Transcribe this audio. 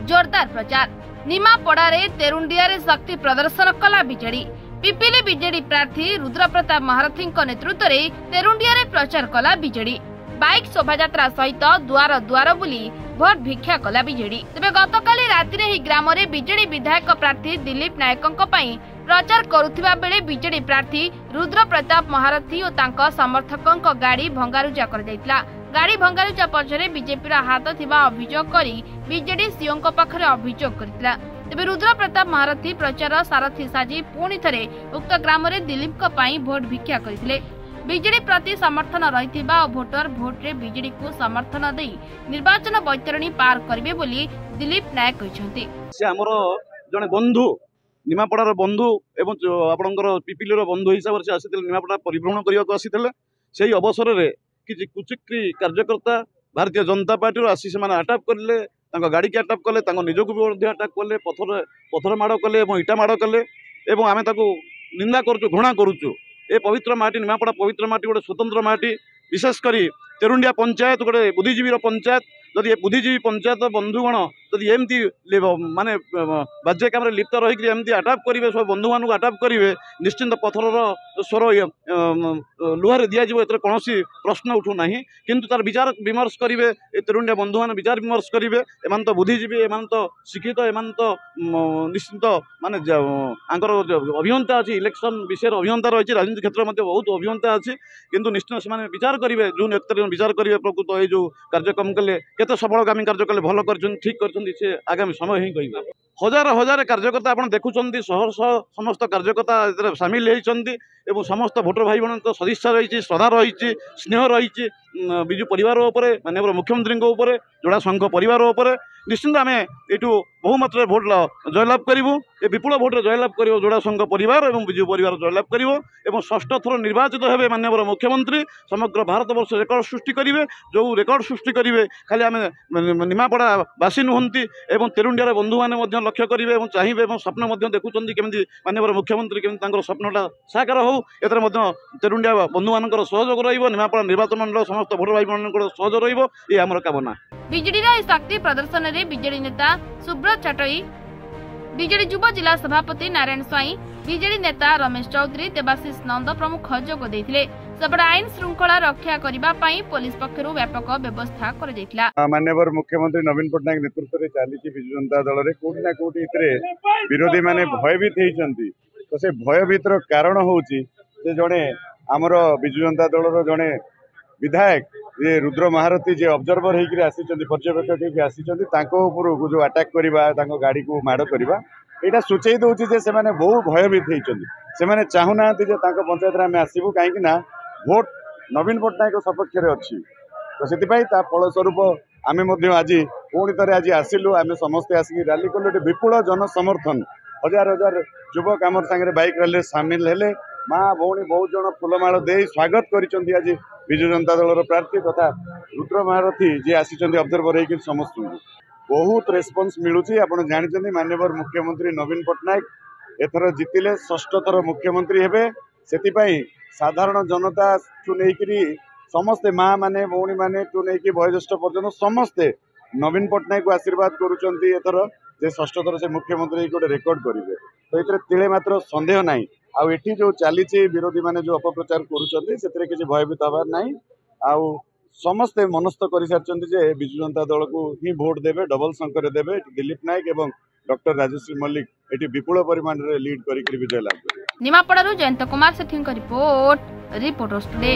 जोरदार प्रचार। निमापड़ारे तेरुंडिया शक्ति प्रदर्शन कला बीजेडी। पिपिली बीजेडी प्रार्थी रुद्रप्रताप महारथी नेतृत्व में तेरुंडिया प्रचार कला बीजेडी। बाइक शोभायात्रा सहित द्वार द्वार बुली भोट भिक्षा कला बीजेडी। तेज गतकाली राति ही ग्राम में बीजेडी विधायक प्रार्थी दिलीप नायकों प्रचार करुवा बेले बीजेडी प्रार्थी रुद्रप्रताप महारथी और तांका समर्थकों गाड़ी भंगारुजा कर जाइतला। गाड़ी भंगारुजा पछरे बीजेपी हाथ थिबा अभियोग करी बीजेडी सीओ पाखरे अभियोग करथिला। तेबे रुद्रप्रताप महारथी प्रचार सारथी साजी पुणी थरे उक्त ग्राम में दिलीप भोट भिक्षा करथिले। बीजेडी प्रति समर्थन रही भोटर भोट्रे बीजेडी को समर्थन दे निर्वाचन बैतरणी पार करेंगे बोली दिलीप नायक कहते। जड़े बंधु निमापड़ार बंधु एवं आपणकर पिपिलीर बंधु हिसाब से आसी निमापड़ा परिभ्रमण करने को आसी से अवसर में किसी कुचिक्री कार्यकर्ता भारतीय जनता पार्टी आसी से आटाक कले गाड़ी की आटाक कले निजक भी आटाक कले पथर माड़ कले इटा माड़ कले आम निंदा करुचु घृणा करुचु। ए पवित्र माटी निमापड़ा पवित्र माटी गोटे स्वतंत्र माटी विशेषकर तेरुंडिया पंचायत गोटे बुद्धिजीवी पंचायत। जदि बुद्धिजीवी पंचायत बंधुगण जदि एमती माने बाज्य काम लिप्त रही एमती आटाक करेंगे सब बंधु मान आटाक करेंगे निश्चिंत पथर स्वर लुहारे दिज्व ए कौन प्रश्न उठूना किंतु तार विचार विमर्श करेंगे तेरुंडिया बंधु मान विचार विमर्श करेंगे। एम तो बुद्धिजीवी एम तो शिक्षित एम तो निश्चिंत माने अभियंता अच्छी इलेक्शन विषय अभियंता रही राजनीति क्षेत्र में बहुत अभियंता अच्छी किंतु निश्चित से विचार करेंगे जून 1 तारिख विचार करेंगे प्रकृत ये जो कार्यक्रम कले केते सफलगामी कार्य कले भल कर ठीक कर आगामी समय ही कह हजार हजार कार्यकर्ता आप देखुं शहर शह समस्त कार्यकर्ता सामिल होती समस्त भोटर भाई बहन सदिच्छा रही श्रद्धा रही स्नेह रही विजु परिवार माननीय मुख्यमंत्री जोड़ा संघ परिवार निश्चिंत आम यू बहुमात्रा भोट जयलाभ करूँ ये विपुल भोटे जयलाभ कर जोड़ा संघ परिवार और विजु परिवार जयलाभ कर षष्ठ थर निर्वाचित होते माननीय मुख्यमंत्री समग्र भारत वर्ष रेकर्ड सृष्टि करेंगे। जो रेकर्ड सृष्टि करेंगे खाली आम निमापड़ा बासी नुहति तेरुंडिया बंधु मैंने लक्ष्य करेंगे चाहिए स्वप्न देखुं केमी माननीय मुख्यमंत्री केमी स्वप्नटा साकार हो एथर तेरुंडिया बंधु मान सहयोग रहा निर्वाचन मंडल समस्त भोटर भाई मान सहयोग रही कामना। बीजेडी शक्ति प्रदर्शन में बीजेडी नेता सुब्रत चटई बीजेडी युव जिला सभापति नारायण स्वाई बीजेडी नेता रमेश चौधरी देवाशीष नंद प्रमुख जोग देथिले। सबड़ा आईन श्रृंखला रक्षा करने पुलिस पक्षरु व्यापक व्यवस्था कर दैथिला। माननीय मुख्यमंत्री नवीन पट्टनायक नेतृत्व में चली विजु जनता दल रे कोठी ना कोठी विरोधी माने भयभीत होती तो से भयभीतर कारण होची जड़े आमर विजु जनता दल जड़े विधायक ये रुद्र महारथी जे ऑब्जर्वर होकर आसी पर्यवेक्षक होकर आसी जो अटैक करवा गाड़ी को माड़ करवा यहाँ सूचई दूसरी से बहुत भयभीत होती से चाहूना पंचायत आम आसबू कहीं भोट नवीन पट्टनायक सपक्ष अच्छी तो से फलस्वरूप आम आज पुणी थे आज आसिलु आम समस्ते आसिक रैली कलु विपुल जन समर्थन हजार हजार युवक आम सागर बाइक रैली सामिल हेले माँ भौणी बहुत जन फुलमाड़ दे स्वागत कर आज विजु जनता दल प्रार्थी तथा रुद्र महारथी जी आसी ऑब्जर्वर होकर समस्त बहुत रेस्पॉन्स मिलूँ। आप जानते माननीय मुख्यमंत्री नवीन पट्टनायक एथर जितिले षष्ठ थर मुख्यमंत्री हेबे से साधारण जनता ठू नहीं समस्ते माँ माने भौणी माने ठू नहीं वयोज्येष्ठ पर्यटन समस्ते नवीन पट्टनायक को आशीर्वाद करुँच एथर जे षष्ठ थर से मुख्यमंत्री गोटे रेकर्ड करेंगे तो ये तिले मात्र संदेह ना आउ एठी जो चली विरोधी माने जो अपप्रचार करुँचे किसी भयभीत हबार ना आउ समस्ते मनस्थ कर सारी विजु जनता दल को ही भोट देवे डबल संख्या देवे दिलीप नायक एवं डॉक्टर राजश्री मल्लिक एटी विपुल परिमाण रे लीड करी विजय लाभ करेंगे। निमापड़ारू जयंत कुमार सेठी रिपोर्ट रिपोर्टर्स टुडे।